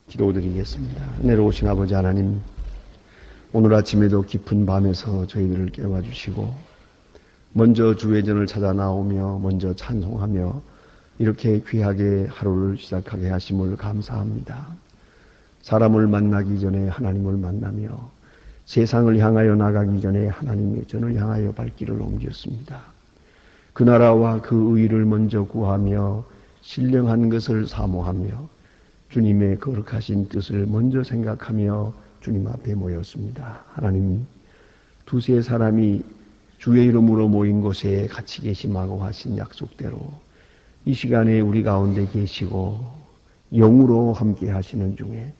기도드리겠습니다. 내려오신 아버지 하나님, 오늘 아침에도 깊은 밤에서 저희들을 깨워주시고 먼저 주의 전을 찾아 나오며 먼저 찬송하며 이렇게 귀하게 하루를 시작하게 하심을 감사합니다. 사람을 만나기 전에 하나님을 만나며 세상을 향하여 나가기 전에 하나님의 전을 향하여 발길을 옮겼습니다. 그 나라와 그 의를 먼저 구하며 신령한 것을 사모하며 주님의 거룩하신 뜻을 먼저 생각하며 주님 앞에 모였습니다. 하나님, 두세 사람이 주의 이름으로 모인 곳에 같이 계시마고 하신 약속대로 이 시간에 우리 가운데 계시고 영으로 함께 하시는 중에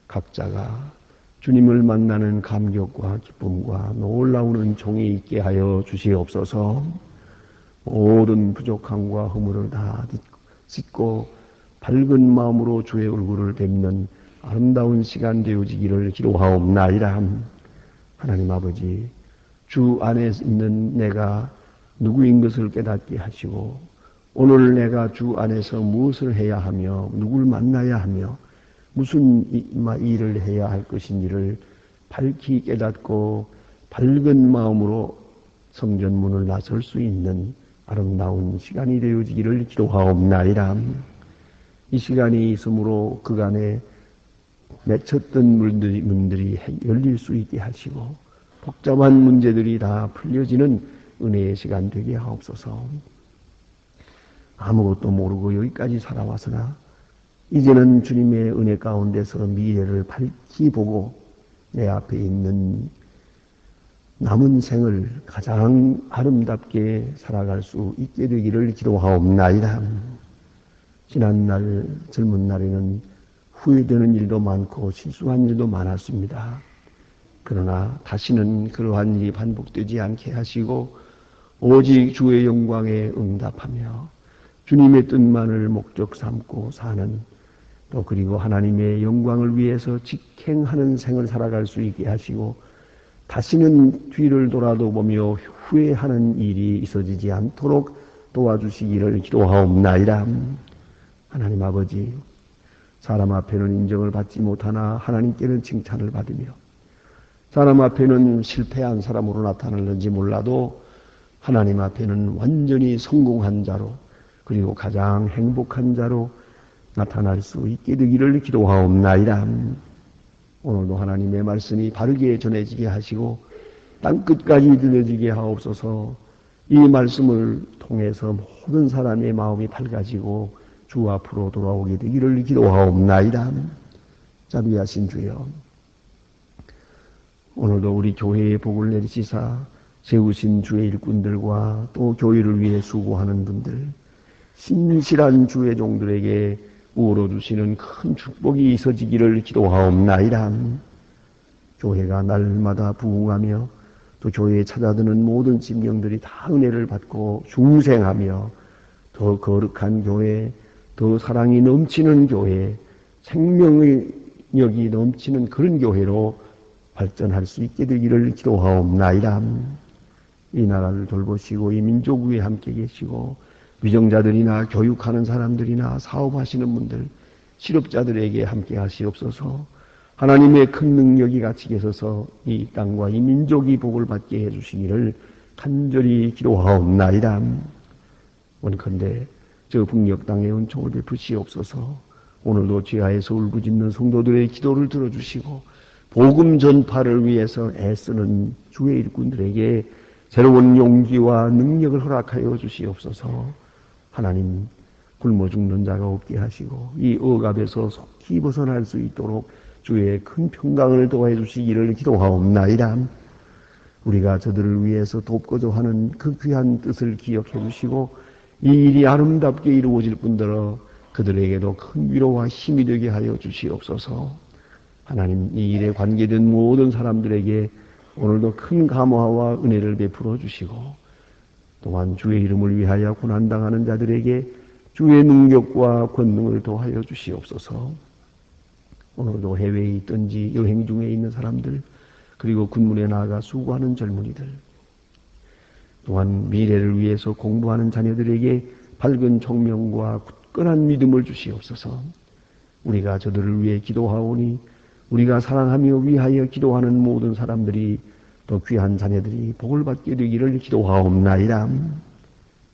각자가 주님을 만나는 감격과 기쁨과 놀라운 은총이 있게 하여 주시옵소서. 모든 부족함과 허물을 다 씻고 밝은 마음으로 주의 얼굴을 뵙는 아름다운 시간 되어지기를 기도하옵나이다. 하나님 아버지, 주 안에 있는 내가 누구인 것을 깨닫게 하시고 오늘 내가 주 안에서 무엇을 해야 하며 누굴 만나야 하며 무슨 일을 해야 할 것인지를 밝히 깨닫고 밝은 마음으로 성전문을 나설 수 있는 아름다운 시간이 되어지기를 기도하옵나이다. 이 시간이 있으므로 그간에 맺혔던 문들이 열릴 수 있게 하시고 복잡한 문제들이 다 풀려지는 은혜의 시간 되게 하옵소서. 아무것도 모르고 여기까지 살아왔으나 이제는 주님의 은혜 가운데서 미래를 밝히 보고 내 앞에 있는 남은 생을 가장 아름답게 살아갈 수 있게 되기를 기도하옵나이다. 지난날 젊은 날에는 후회되는 일도 많고 실수한 일도 많았습니다. 그러나 다시는 그러한 일이 반복되지 않게 하시고 오직 주의 영광에 응답하며 주님의 뜻만을 목적 삼고 사는 또 그리고 하나님의 영광을 위해서 직행하는 생을 살아갈 수 있게 하시고 다시는 뒤를 돌아도 보며 후회하는 일이 있어지지 않도록 도와주시기를 기도하옵나이다. 하나님 아버지, 사람 앞에는 인정을 받지 못하나 하나님께는 칭찬을 받으며 사람 앞에는 실패한 사람으로 나타날는지 몰라도 하나님 앞에는 완전히 성공한 자로 그리고 가장 행복한 자로 나타날 수 있게 되기를 기도하옵나이다. 오늘도 하나님의 말씀이 바르게 전해지게 하시고 땅끝까지 들려지게 하옵소서. 이 말씀을 통해서 모든 사람의 마음이 밝아지고 주 앞으로 돌아오게 되기를 기도하옵나이다. 자비하신 주여, 오늘도 우리 교회에 복을 내리시사 세우신 주의 일꾼들과 또 교회를 위해 수고하는 분들, 신실한 주의 종들에게 우러주시는 큰 축복이 있어지기를 기도하옵나이다. 교회가 날마다 부흥하며 또 교회에 찾아드는 모든 심령들이 다 은혜를 받고 중생하며 더 거룩한 교회, 더 사랑이 넘치는 교회, 생명력이 넘치는 그런 교회로 발전할 수 있게 되기를 기도하옵나이다. 이 나라를 돌보시고 이 민족 위에 함께 계시고 위정자들이나 교육하는 사람들이나 사업하시는 분들, 실업자들에게 함께 하시옵소서. 하나님의 큰 능력이 같이 계셔서 이 땅과 이 민족이 복을 받게 해주시기를 간절히 기도하옵나이다. 원컨대 저 북녘 땅에 은총을 베푸시옵소서. 오늘도 지하에서 울부짖는 성도들의 기도를 들어주시고 복음 전파를 위해서 애쓰는 주의 일꾼들에게 새로운 용기와 능력을 허락하여 주시옵소서. 하나님, 굶어 죽는 자가 없게 하시고 이 억압에서 속히 벗어날 수 있도록 주의 큰 평강을 도와해 주시기를 기도하옵나이다. 우리가 저들을 위해서 돕고자 하는 그 귀한 뜻을 기억해 주시고 이 일이 아름답게 이루어질 뿐더러 그들에게도 큰 위로와 힘이 되게 하여 주시옵소서. 하나님, 이 일에 관계된 모든 사람들에게 오늘도 큰 감화와 은혜를 베풀어 주시고 또한 주의 이름을 위하여 고난당하는 자들에게 주의 능력과 권능을 도하여 주시옵소서. 오늘도 해외에 있든지 여행 중에 있는 사람들 그리고 군문에 나아가 수고하는 젊은이들 또한 미래를 위해서 공부하는 자녀들에게 밝은 총명과 굳건한 믿음을 주시옵소서. 우리가 저들을 위해 기도하오니 우리가 사랑하며 위하여 기도하는 모든 사람들이 또 귀한 자녀들이 복을 받게 되기를 기도하옵나이다.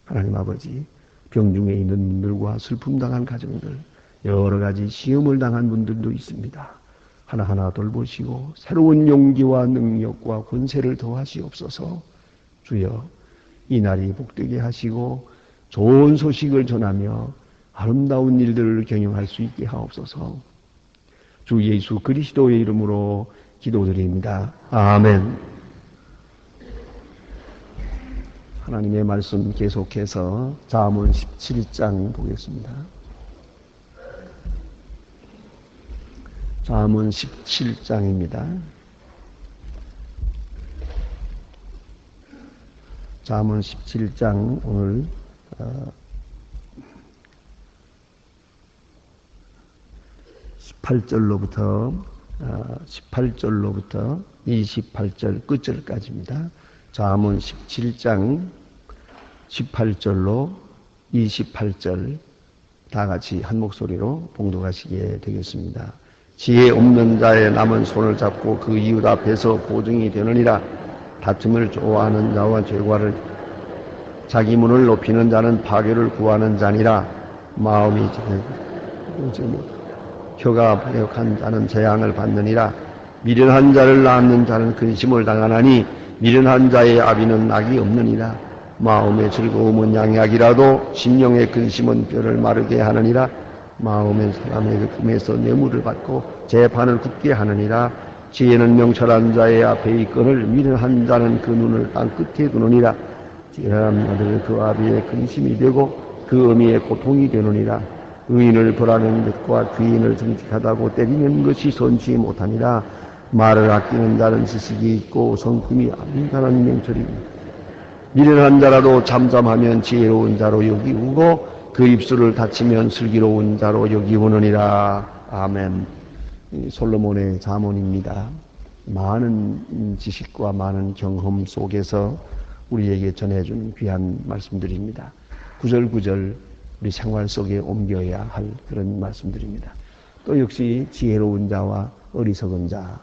하나님 아버지, 병중에 있는 분들과 슬픔 당한 가정들, 여러 가지 시험을 당한 분들도 있습니다. 하나하나 돌보시고 새로운 용기와 능력과 권세를 더하시옵소서. 주여, 이 날이 복되게 하시고 좋은 소식을 전하며 아름다운 일들을 경영할 수 있게 하옵소서. 주 예수 그리스도의 이름으로 기도드립니다. 아멘. 하나님의 말씀 계속해서 잠언 17장 보겠습니다. 잠언 17장입니다. 잠언 17장 오늘 18절로부터 28절 끝절까지입니다. 잠언 17장 18절로 28절 다 같이 한 목소리로 봉독하시게 되겠습니다. 지혜 없는 자의 남은 손을 잡고 그 이웃 앞에서 보증이 되느니라. 다툼을 좋아하는 자와 죄과를 자기 문을 높이는 자는 파괴를 구하는 자니라. 마음이 혀가 배역한 자는 재앙을 받느니라. 미련한 자를 낳는 자는 근심을 당하나니 미련한 자의 아비는 낙이 없느니라. 마음의 즐거움은 양약이라도 심령의 근심은 뼈를 마르게 하느니라. 마음의 사람의 품에서 뇌물을 받고 재판을 굳게 하느니라. 지혜는 명철한 자의 앞에 있거늘 미련한 자는 그 눈을 땅 끝에 두느니라. 지혜한 아들 그 아비의 근심이 되고 그 어미의 고통이 되느니라. 의인을 벌하는 것과 귀인을 정직하다고 때리는 것이 선치 못하니라. 말을 아끼는 자는 지식이 있고 성품이 아민간한 명철이니 미련한 자라도 잠잠하면 지혜로운 자로 여기우고 그 입술을 닫히면 슬기로운 자로 여기우느니라. 아멘. 솔로몬의 잠언입니다. 많은 지식과 많은 경험 속에서 우리에게 전해준 귀한 말씀들입니다. 구절구절 우리 생활 속에 옮겨야 할 그런 말씀들입니다. 또 역시 지혜로운 자와 어리석은 자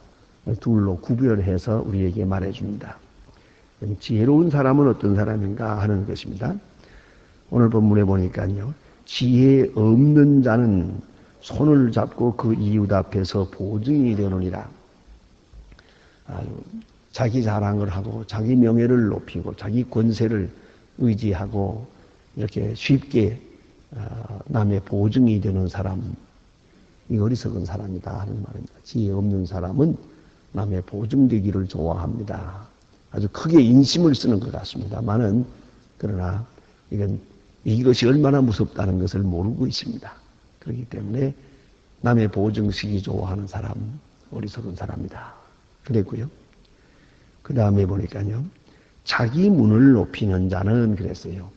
둘로 구별해서 우리에게 말해줍니다. 지혜로운 사람은 어떤 사람인가 하는 것입니다. 오늘 본문에 보니까요, 지혜 없는 자는 손을 잡고 그 이웃 앞에서 보증이 되느니라. 자기 자랑을 하고 자기 명예를 높이고 자기 권세를 의지하고 이렇게 쉽게 남의 보증이 되는 사람, 이 어리석은 사람이다 하는 말입니다. 지혜 없는 사람은 남의 보증되기를 좋아합니다. 아주 크게 인심을 쓰는 것 같습니다만은 그러나 이것이 얼마나 무섭다는 것을 모르고 있습니다. 그렇기 때문에 남의 보증시기 좋아하는 사람, 어리석은 사람이다. 그랬고요. 그 다음에 보니까요, 자기 문을 높이는 자는 그랬어요.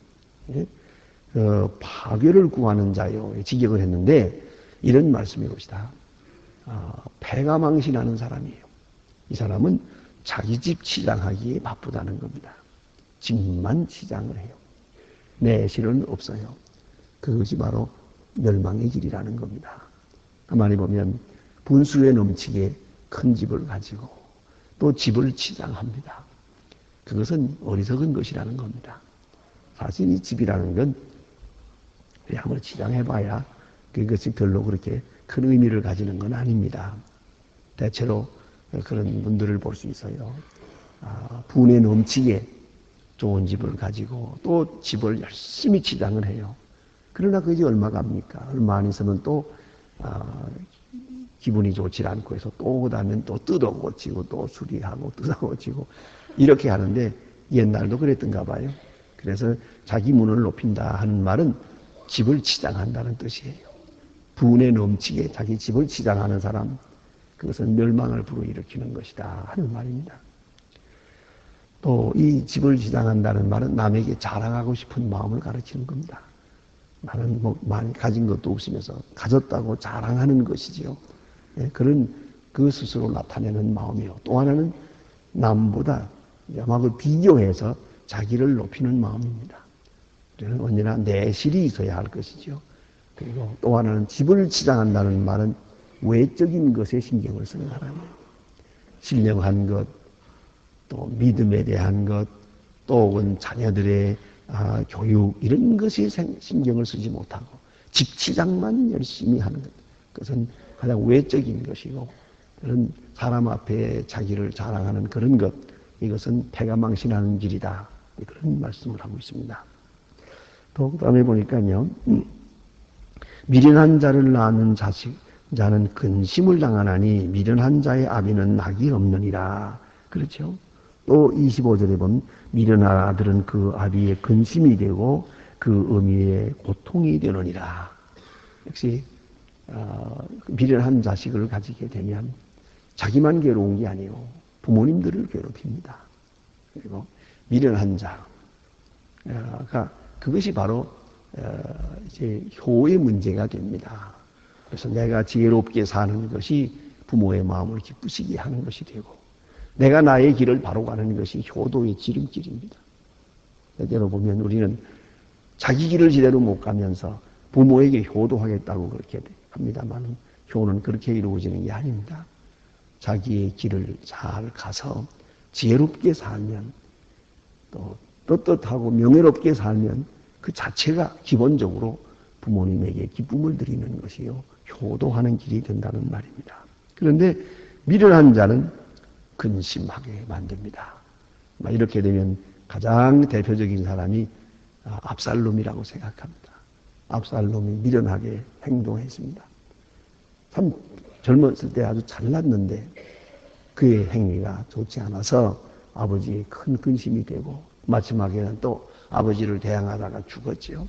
파괴를 구하는 자요. 직역을 했는데 이런 말씀이 봅시다. 패가 망신하는 사람이에요. 이 사람은 자기 집 치장하기에 바쁘다는 겁니다. 집만 치장을 해요. 내 실은 없어요. 그것이 바로 멸망의 길이라는 겁니다. 가만히 보면 분수에 넘치게 큰 집을 가지고 또 집을 치장합니다. 그것은 어리석은 것이라는 겁니다. 사실 이 집이라는 건 한번 치장해봐야 그것이 별로 그렇게 큰 의미를 가지는 건 아닙니다. 대체로 그런 분들을 볼 수 있어요. 분에 넘치게 좋은 집을 가지고 또 집을 열심히 치장을 해요. 그러나 그것이 얼마 갑니까? 얼마 안 있으면 또 기분이 좋지 않고 해서 또 오다면 또 뜯어고치고 또 수리하고 뜯어고치고 이렇게 하는데 옛날도 그랬던가 봐요. 그래서 자기 문을 높인다 하는 말은 집을 치장한다는 뜻이에요. 분에 넘치게 자기 집을 치장하는 사람, 그것은 멸망을 불러일으키는 것이다 하는 말입니다. 또 이 집을 치장한다는 말은 남에게 자랑하고 싶은 마음을 가르치는 겁니다. 나는 많이 가진 것도 없으면서 가졌다고 자랑하는 것이지요. 그런 그 스스로 나타내는 마음이요. 또 하나는 남보다 남하고 비교해서 자기를 높이는 마음입니다. 우리는 언제나 내실이 있어야 할 것이죠. 그리고 또 하나는 집을 치장한다는 말은 외적인 것에 신경을 쓰는 사람이에요. 신령한 것, 또 믿음에 대한 것, 또 혹은 자녀들의 교육 이런 것에 신경을 쓰지 못하고 집치장만 열심히 하는 것. 그것은 가장 외적인 것이고 그런 사람 앞에 자기를 자랑하는 그런 것, 이것은 패가 망신하는 길이다. 그런 말씀을 하고 있습니다. 또 그다음에 보니까요. 미련한 자를 낳는 자는 근심을 당하나니 미련한 자의 아비는 낙이 없느니라. 그렇죠? 또 25절에 보면 미련한 아들은 그 아비의 근심이 되고 그 어미의 고통이 되느니라. 역시 미련한 자식을 가지게 되면 자기만 괴로운 게 아니에요. 부모님들을 괴롭힙니다. 그리고 미련한 자가 그것이 바로 이제 효의 문제가 됩니다. 그래서 내가 지혜롭게 사는 것이 부모의 마음을 기쁘시게 하는 것이 되고 내가 나의 길을 바로 가는 것이 효도의 지름길입니다. 때때로 보면 우리는 자기 길을 제대로 못 가면서 부모에게 효도하겠다고 그렇게 합니다만 효는 그렇게 이루어지는 게 아닙니다. 자기의 길을 잘 가서 지혜롭게 살면 또 떳떳하고 명예롭게 살면 그 자체가 기본적으로 부모님에게 기쁨을 드리는 것이요. 효도하는 길이 된다는 말입니다. 그런데 미련한 자는 근심하게 만듭니다. 이렇게 되면 가장 대표적인 사람이 압살롬이라고 생각합니다. 압살롬이 미련하게 행동했습니다. 참 젊었을 때 아주 잘났는데 그의 행위가 좋지 않아서 아버지의 큰 근심이 되고 마지막에는 또 아버지를 대항하다가 죽었죠.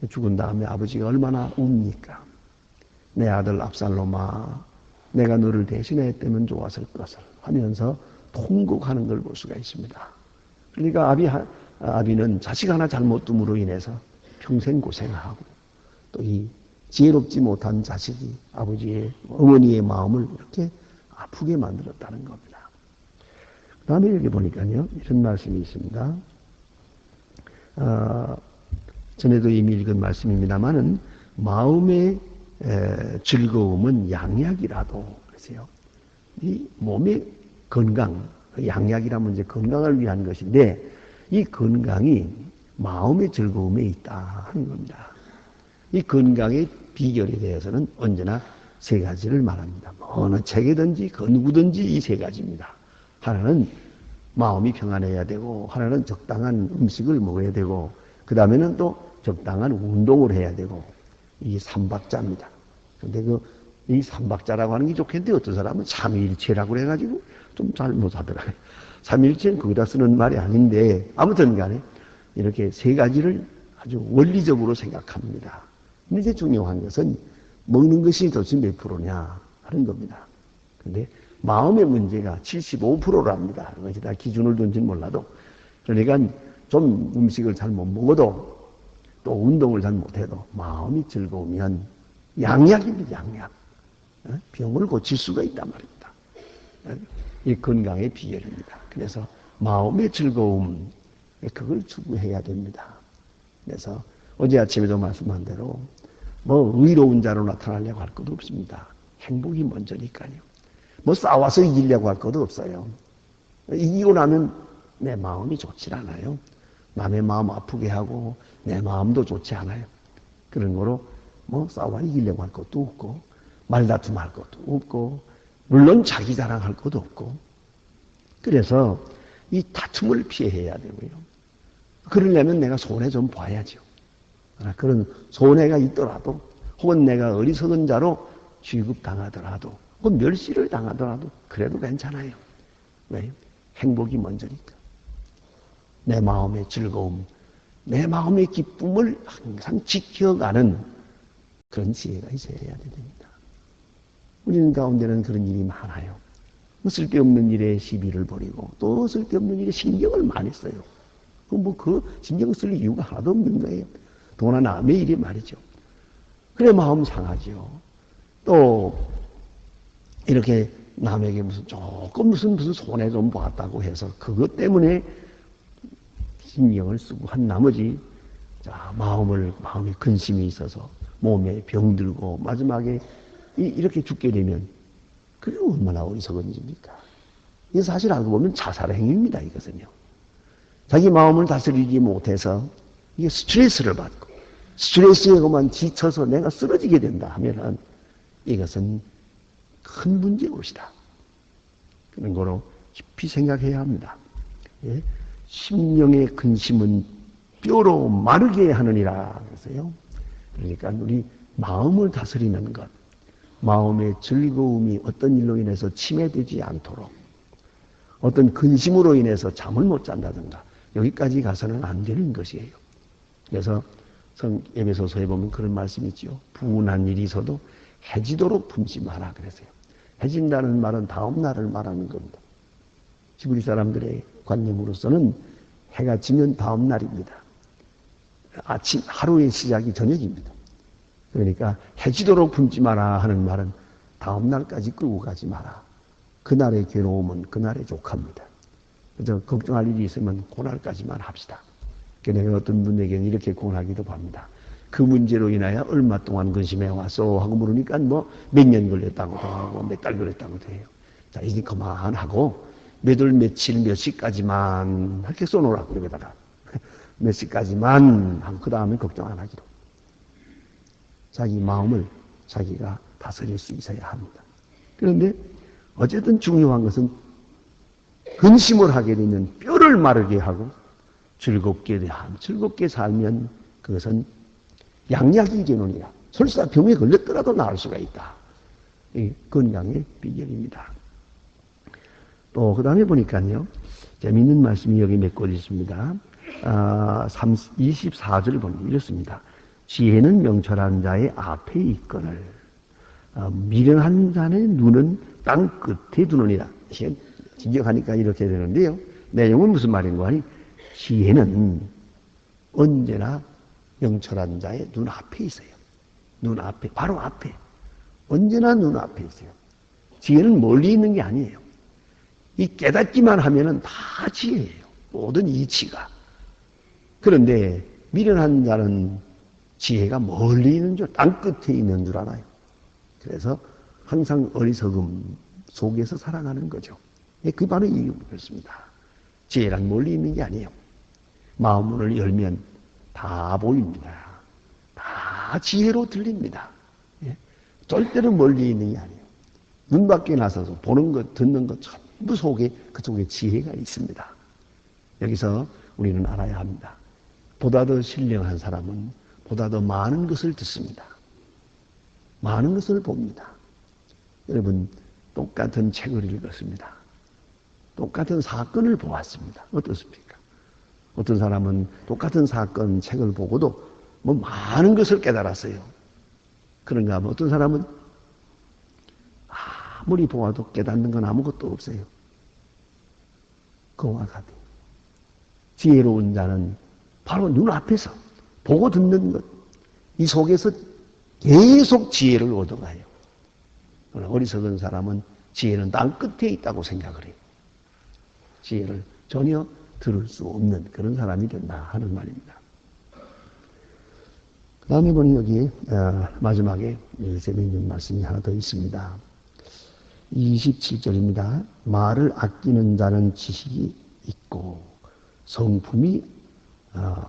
죽은 다음에 아버지가 얼마나 웁니까? 내 아들 압살롬아, 내가 너를 대신했다면 좋았을 것을 하면서 통곡하는 걸 볼 수가 있습니다. 그러니까 아비는 자식 하나 잘못됨으로 인해서 평생 고생하고 또 이 지혜롭지 못한 자식이 아버지의 어머니의 마음을 이렇게 아프게 만들었다는 겁니다. 그 다음에 여기 보니까요 이런 말씀이 있습니다. 전에도 이미 읽은 말씀입니다만은 마음의 즐거움은 양약이라도 그러세요. 이 몸의 건강, 양약이라면 이제 건강을 위한 것인데 이 건강이 마음의 즐거움에 있다 하는 겁니다. 이 건강의 비결에 대해서는 언제나 세 가지를 말합니다. 어느 책이든지 그 누구든지 이 세 가지입니다. 하나는 마음이 평안해야 되고 하나는 적당한 음식을 먹어야 되고 그 다음에는 또 적당한 운동을 해야 되고 이 삼박자입니다. 그런데 이 삼박자라고 하는 게 좋겠는데 어떤 사람은 삼위일체라고 그래가지고 좀 잘못하더라고요. 삼위일체는 거기다 쓰는 말이 아닌데 아무튼 간에 이렇게 세 가지를 아주 원리적으로 생각합니다. 근데 이제 중요한 것은 먹는 것이 도대체 몇 프로냐 하는 겁니다. 근데 마음의 문제가 75%랍니다. 그것이 다 기준을 둔지는 몰라도. 그러니까 좀 음식을 잘 못 먹어도 또 운동을 잘 못해도 마음이 즐거우면 양약입니다. 양약. 병을 고칠 수가 있단 말입니다. 이 건강의 비결입니다. 그래서 마음의 즐거움 그걸 추구해야 됩니다. 그래서 어제 아침에도 말씀한 대로 의로운 자로 나타나려고 할 것도 없습니다. 행복이 먼저니까요. 싸워서 이기려고 할 것도 없어요. 이기고 나면 내 마음이 좋지 않아요. 남의 마음 아프게 하고 내 마음도 좋지 않아요. 그런 거로 싸워 이기려고 할 것도 없고 말다툼 할 것도 없고 물론 자기 자랑할 것도 없고 그래서 이 다툼을 피해야 되고요. 그러려면 내가 손해 좀 봐야죠. 그런 손해가 있더라도 혹은 내가 어리석은 자로 취급당하더라도 혹은 멸시를 당하더라도 그래도 괜찮아요. 왜? 행복이 먼저니까. 내 마음의 즐거움, 내 마음의 기쁨을 항상 지켜가는 그런 지혜가 있어야 됩니다. 우리는 가운데는 그런 일이 많아요. 쓸데없는 일에 시비를 벌이고 또 쓸데없는 일에 신경을 많이 써요. 그 신경 쓸 이유가 하나도 없는 거예요. 도나 남의 일이 말이죠. 그래 마음 상하죠. 또 이렇게 남에게 무슨 손해 좀 보았다고 해서 그것 때문에 신경을 쓰고 한 나머지 마음에 근심이 있어서 몸에 병들고 마지막에 이렇게 죽게 되면 그게 얼마나 어리석은 일입니까? 이게 사실 알고 보면 자살 행위입니다. 이것은요. 자기 마음을 다스리지 못해서 이게 스트레스를 받고 스트레스에만 지쳐서 내가 쓰러지게 된다 하면은 이것은 큰 문제일 것이다. 그런 거로 깊이 생각해야 합니다. 예? 심령의 근심은 뼈로 마르게 하느니라 그랬어요. 그러니까 우리 마음을 다스리는 것, 마음의 즐거움이 어떤 일로 인해서 침해되지 않도록 어떤 근심으로 인해서 잠을 못 잔다든가 여기까지 가서는 안 되는 것이에요. 그래서 에베소서에 보면 그런 말씀이 있죠. 분한 일이 있어도 해지도록 품지 마라 그랬어요. 해진다는 말은 다음 날을 말하는 겁니다. 지구리 사람들의 관념으로서는 해가 지면 다음 날입니다. 아침 하루의 시작이 저녁입니다. 그러니까 해지도록 품지 마라 하는 말은 다음 날까지 끌고 가지 마라. 그날의 괴로움은 그날의 족합니다. 그래서 걱정할 일이 있으면 그날까지만 합시다. 내가 어떤 분에게는 이렇게 권하기도 합니다. 그 문제로 인하여 얼마 동안 근심해 왔어 하고 물으니까 뭐 몇 년 걸렸다고도 하고 몇 달 걸렸다고도 해요. 자, 이제 그만하고 몇 월 며칠 몇 시까지만 이렇게 써놓으라고 여기다가 몇 시까지만 하고 그 다음에 걱정 안 하기로. 자기 마음을 자기가 다스릴 수 있어야 합니다. 그런데 어쨌든 중요한 것은 근심을 하게 되면 뼈를 마르게 하고 즐겁게 살면 그것은 양약이 되느니라. 설사 병에 걸렸더라도 나을 수가 있다. 이 건강의 비결입니다. 또 그 다음에 보니까요. 재미있는 말씀이 여기 몇 곳 있습니다. 24절 보면 이렇습니다. 지혜는 명철한 자의 앞에 있거늘 미련한 자의 눈은 땅 끝에 두느니라. 진정하니까 이렇게 되는데요. 내용은 무슨 말인가 하니 지혜는 언제나 명철한 자의 눈 앞에 있어요. 눈 앞에, 바로 앞에. 언제나 눈 앞에 있어요. 지혜는 멀리 있는 게 아니에요. 이 깨닫기만 하면은 다 지혜예요. 모든 이치가. 그런데 미련한 자는 지혜가 멀리 있는 줄, 땅 끝에 있는 줄 알아요. 그래서 항상 어리석음 속에서 살아가는 거죠. 그게 바로 이유였습니다. 지혜란 멀리 있는 게 아니에요. 마음문을 열면 다 보입니다. 다 지혜로 들립니다. 예? 절대로 멀리 있는 게 아니에요. 눈 밖에 나서서 보는 것, 듣는 것 전부 속에 그쪽에 지혜가 있습니다. 여기서 우리는 알아야 합니다. 보다 더 신령한 사람은 보다 더 많은 것을 듣습니다. 많은 것을 봅니다. 여러분 똑같은 책을 읽었습니다. 똑같은 사건을 보았습니다. 어떻습니까? 어떤 사람은 똑같은 사건 책을 보고도 뭐 많은 것을 깨달았어요. 그런가 하면 어떤 사람은 아무리 보아도 깨닫는 건 아무것도 없어요. 그와 같아요. 지혜로운 자는 바로 눈앞에서 보고 듣는 것, 이 속에서 계속 지혜를 얻어가요. 어리석은 사람은 지혜는 땅 끝에 있다고 생각을 해요. 지혜를 전혀 들을 수 없는 그런 사람이 된다 하는 말입니다. 그 다음에 보니 여기 마지막에 재미있는 말씀이 하나 더 있습니다. 27절입니다. 말을 아끼는 자는 지식이 있고 성품이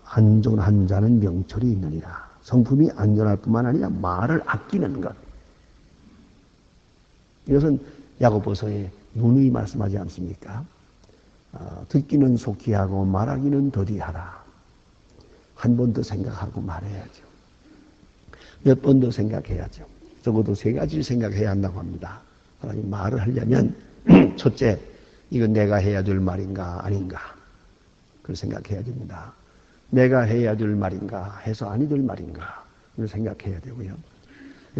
안전한 자는 명철이 있느니라. 성품이 안전할 뿐만 아니라 말을 아끼는 것. 이것은 야고보서에 누누이 말씀하지 않습니까? 듣기는 속히 하고 말하기는 더디하라. 한 번 더 생각하고 말해야죠. 몇 번 더 생각해야죠. 적어도 3가지를 생각해야 한다고 합니다. 하나님 말을 하려면 첫째, 이건 내가 해야 될 말인가 아닌가 그걸 생각해야 됩니다. 내가 해야 될 말인가 해서 아니 될 말인가 그걸 생각해야 되고요.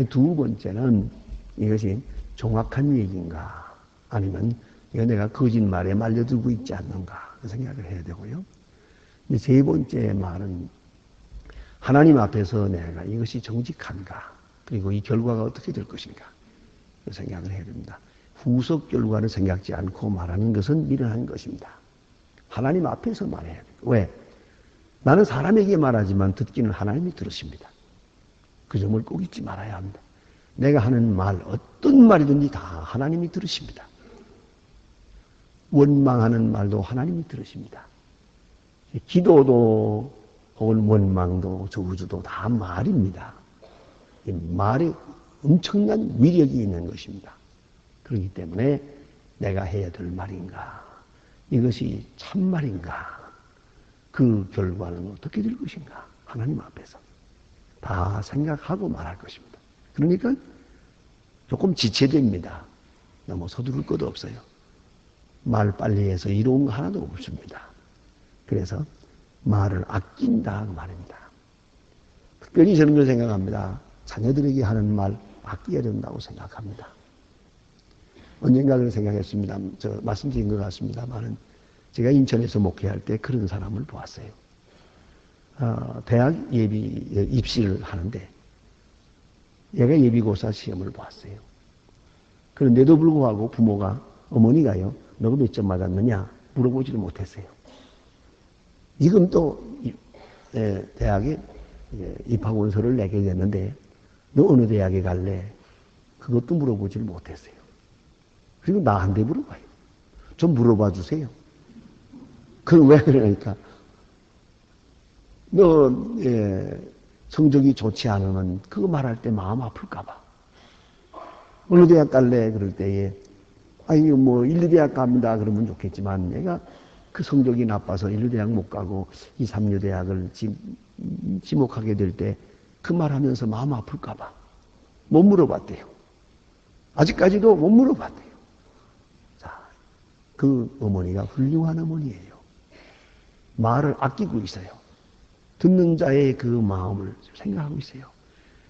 두 번째는 이것이 정확한 얘기인가 아니면 이거 내가 거짓말에 말려들고 있지 않는가 그 생각을 해야 되고요. 세 번째 말은 하나님 앞에서 내가 이것이 정직한가 그리고 이 결과가 어떻게 될 것인가 그 생각을 해야 됩니다. 후속 결과를 생각지 않고 말하는 것은 미련한 것입니다. 하나님 앞에서 말해야 돼요. 왜? 나는 사람에게 말하지만 듣기는 하나님이 들으십니다. 그 점을 꼭 잊지 말아야 합니다. 내가 하는 말, 어떤 말이든지 다 하나님이 들으십니다. 원망하는 말도 하나님이 들으십니다. 기도도 혹은 원망도 저주도 다 말입니다. 이 말에 엄청난 위력이 있는 것입니다. 그렇기 때문에 내가 해야 될 말인가? 이것이 참말인가? 그 결과는 어떻게 될 것인가? 하나님 앞에서 다 생각하고 말할 것입니다. 그러니까 조금 지체됩니다. 너무 서두를 것도 없어요. 말 빨리 해서 이로운 거 하나도 없습니다. 그래서 말을 아낀다 그 말입니다. 특별히 저는 그 생각합니다. 자녀들에게 하는 말 아껴야 된다고 생각합니다. 언젠가 그런 생각했습니다. 저 말씀드린 것 같습니다만은 제가 인천에서 목회할 때 그런 사람을 보았어요. 대학 예비 입시를 하는데 얘가 예비고사 시험을 보았어요. 그런데도 불구하고 부모가 어머니가요, 너가 몇 점 맞았느냐 물어보지를 못했어요. 지금 또 대학에 입학 원서를 내게 됐는데 너 어느 대학에 갈래? 그것도 물어보지를 못했어요. 그리고 나한테 물어봐요. 좀 물어봐 주세요. 그럼 왜 그러니까 너 성적이 좋지 않으면 그거 말할 때 마음 아플까 봐. 어느 대학 갈래? 그럴 때에 아니 뭐 1, 2대학 갑니다. 그러면 좋겠지만 내가 그 성적이 나빠서 1, 2대학 못 가고 2, 3류 대학을 지목하게 될 때 그 말하면서 마음 아플까 봐. 못 물어봤대요. 아직까지도 못 물어봤대요. 자, 그 어머니가 훌륭한 어머니예요. 말을 아끼고 있어요. 듣는 자의 그 마음을 생각하고 있어요.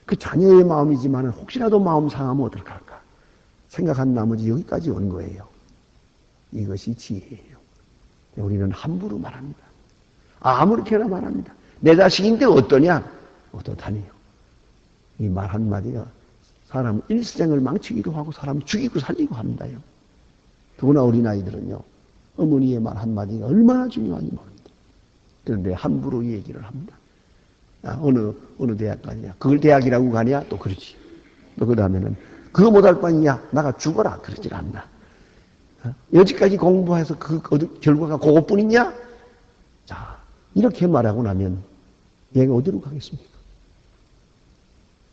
그 자녀의 마음이지만 혹시라도 마음 상하면 어떡할까 생각한 나머지 여기까지 온 거예요. 이것이 지혜예요. 우리는 함부로 말합니다. 아무렇게나 말합니다. 내 자식인데 어떠냐? 어떻다니요. 이 말 한마디가 사람 일생을 망치기도 하고 사람 죽이고 살리고 합니다요. 더구나 어린아이들은요. 어머니의 말 한마디가 얼마나 중요한지 모릅니다. 그런데 함부로 얘기를 합니다. 어느 대학 가냐? 그걸 대학이라고 가냐? 또 그러지. 또 그 다음에는 그거 못할 바이냐? 나가 죽어라. 그러질 않나. 여지까지 공부해서 그 결과가 그것뿐이냐? 자, 이렇게 말하고 나면 얘가 어디로 가겠습니까?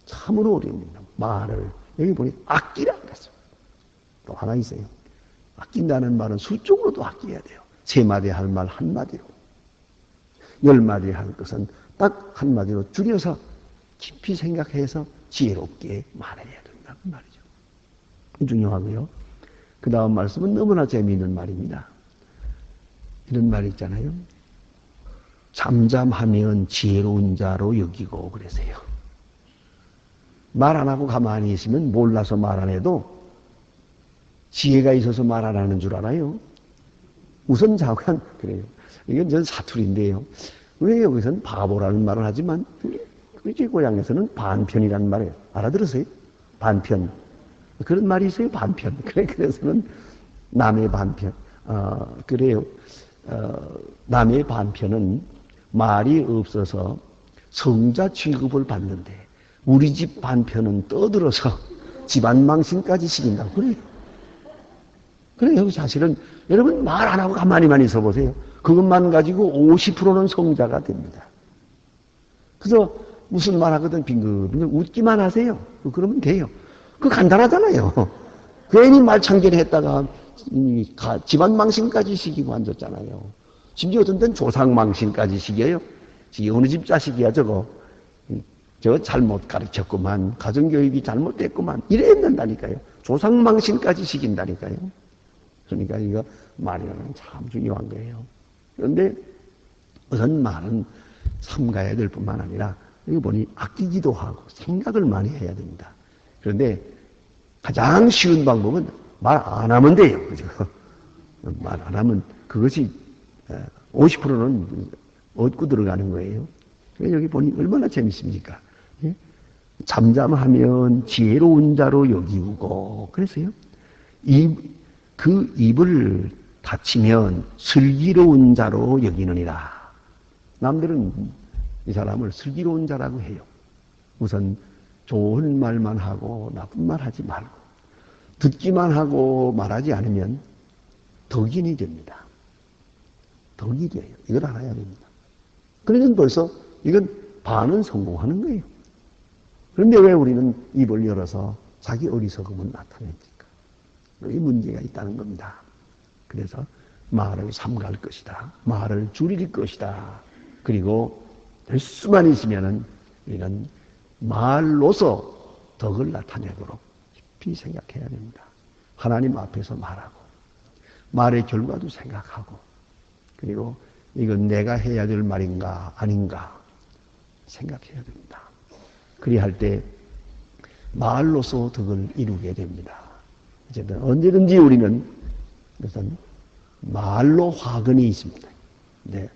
참으로 어려웁니다. 말을 여기 보니 아끼라 그랬어요. 또 하나 있어요. 아낀다는 말은 수적으로도 아껴야 돼요. 3마디 할 말 한마디로. 10마디 할 것은 딱 한마디로 줄여서 깊이 생각해서 지혜롭게 말해야 된다는 말이죠. 중요하고요. 그 다음 말씀은 너무나 재미있는 말입니다. 이런 말이 있잖아요. 잠잠하면 지혜로운 자로 여기고 그러세요. 말 안 하고 가만히 있으면 몰라서 말 안 해도 지혜가 있어서 말 안 하는 줄 알아요. 우선 자관, 그래요. 이건 전 사투리인데요. 왜 여기서는 바보라는 말을 하지만, 제 고향에서는 반편이라는 말을 알아들으세요? 반편. 그런 말이 있어요, 반편. 그래서는 남의 반편. 그래요. 남의 반편은 말이 없어서 성자 취급을 받는데, 우리 집 반편은 떠들어서 집안 망신까지 시킨다고 그래요. 그래요. 사실은 여러분 말 안 하고 가만히만 있어 보세요. 그것만 가지고 50%는 성자가 됩니다. 그래서 무슨 말 하거든 빙글빙글 웃기만 하세요. 그러면 돼요. 그거 간단하잖아요. 괜히 말창기를 했다가 집안 망신까지 시키고 앉았잖아요. 심지어 어떤 데는 조상 망신까지 시켜요. 어느 집 자식이야 저거. 저 잘못 가르쳤구만. 가정교육이 잘못됐구만. 이래야 된다니까요. 조상망신까지 시킨다니까요. 그러니까 이거 말이라는 참 중요한 거예요. 그런데 우선 말은 삼가야 될 뿐만 아니라 여기 보니 아끼기도 하고 생각을 많이 해야 됩니다. 그런데 가장 쉬운 방법은 말 안 하면 돼요. 그죠? 말 안 하면 그것이 50%는 얻고 들어가는 거예요. 여기 보니 얼마나 재밌습니까? 예? 잠잠하면 지혜로운 자로 여기우고 그래서요. 그 입을 닫히면 슬기로운 자로 여기느니라. 남들은 이 사람을 슬기로운 자라고 해요. 우선 좋은 말만 하고 나쁜 말 하지 말고 듣기만 하고 말하지 않으면 덕인이 됩니다. 덕인이에요. 이걸 알아야 됩니다. 그러면 벌써 이건 반은 성공하는 거예요. 그런데 왜 우리는 입을 열어서 자기 어리석음을 나타냅니까? 여기 문제가 있다는 겁니다. 그래서 말을 삼갈 것이다. 말을 줄일 것이다. 그리고 될 수만 있으면은 우리는 말로서 덕을 나타내도록 깊이 생각해야 됩니다. 하나님 앞에서 말하고 말의 결과도 생각하고 그리고 이건 내가 해야 될 말인가 아닌가 생각해야 됩니다. 그리할 때 말로서 덕을 이루게 됩니다. 어쨌든 언제든지 우리는 무슨 말로 화근이 있습니다. 네,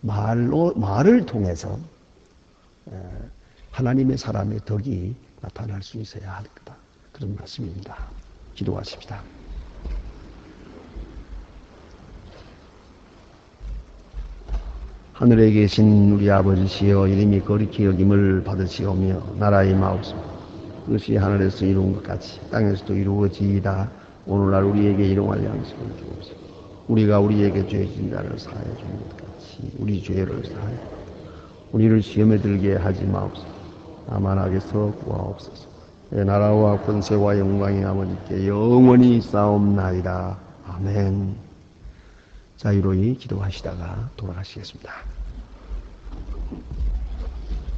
말을 통해서 하나님의 사람의 덕이 나타날 수 있어야 할 거다. 그런 말씀입니다. 기도하십시다. 하늘에 계신 우리 아버지시여 이름이 거룩히 여김을 받으시오며 나라의 마옵소서 그것이 하늘에서 이룬 것 같이 땅에서도 이루어지이다. 오늘날 우리에게 일용할 양식을 주옵소서. 우리가 우리에게 죄 지은 자를 사하여 준 것 같이 우리 죄를 사하여 우리를 시험에 들게 하지 마옵소서. 다만 악에서 구하옵소서. 내 나라와 권세와 영광이 아버지께 영원히 싸움나이다. 아멘. 자유로이 기도하시다가 돌아가시겠습니다.